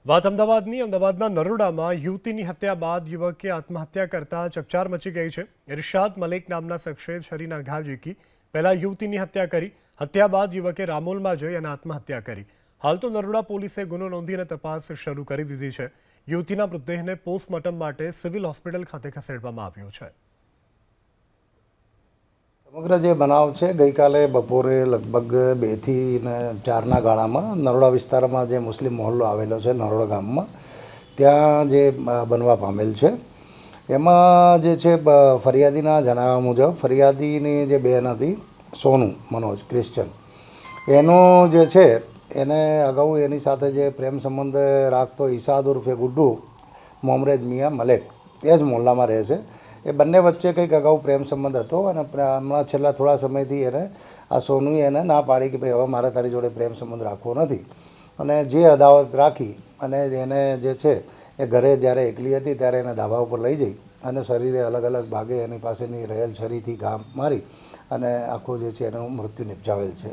વાત અમદાવાદના નરોડામાં યુવતીની હત્યા બાદ યુવકે આત્મહત્યા કરતા ચકચાર મચી ગઈ છે। ઇરશાદ મલિક નામના શખ્સે છરીના ઘા ઝીકી પહેલા યુવતીની હત્યા કરી। હત્યા બાદ યુવકે રામોલમાં જઈ અને આત્મહત્યા કરી। હાલ તો નરોડા પોલીસે ગુનો નોંધીને તપાસ શરૂ કરી દીધી છે। યુવતીના મૃતદેહને પોસ્ટમોર્ટમ માટે સિવિલ હોસ્પિટલ ખાતે ખસેડવામાં આવ્યો છે। સમગ્ર જે બનાવ છે ગઈકાલે બપોરે લગભગ 2 થી 4ના ગાળામાં નરોડા વિસ્તારમાં જે મુસ્લિમ મહોલ્લો આવેલો છે નરોડા ગામમાં ત્યાં જે બનવા પામેલ છે એમાં જે છે ફરિયાદીના જણાવ્યા મુજબ ફરિયાદીની જે બેન હતી સોનુ મનોજ ક્રિશ્ચન એનો જે છે એને અગાઉ એની સાથે જે પ્રેમ સંબંધ રાખતો ઈસાદ ઉર્ફે ગુડ્ડુ મોમરેજ મિયા મલેક એ જ મોહલ્લામાં રહે છે। એ બંને વચ્ચે કંઈક અગાઉ પ્રેમ સંબંધ હતો અને હમણાં છેલ્લા થોડા સમયથી એને આ સોનુએ એને ના પાડી કે ભાઈ હવે મારે તારી જોડે પ્રેમ સંબંધ રાખવો નથી અને જે અદાવત રાખી અને એને જે છે એ ઘરે જ્યારે એકલી હતી ત્યારે એને ધાબા ઉપર લઈ જઈ અને શરીરે અલગ અલગ ભાગે એની પાસેની રહેલ છરીથી ઘા મારી અને આખું જે છે એનું મૃત્યુ નિપજાવેલ છે।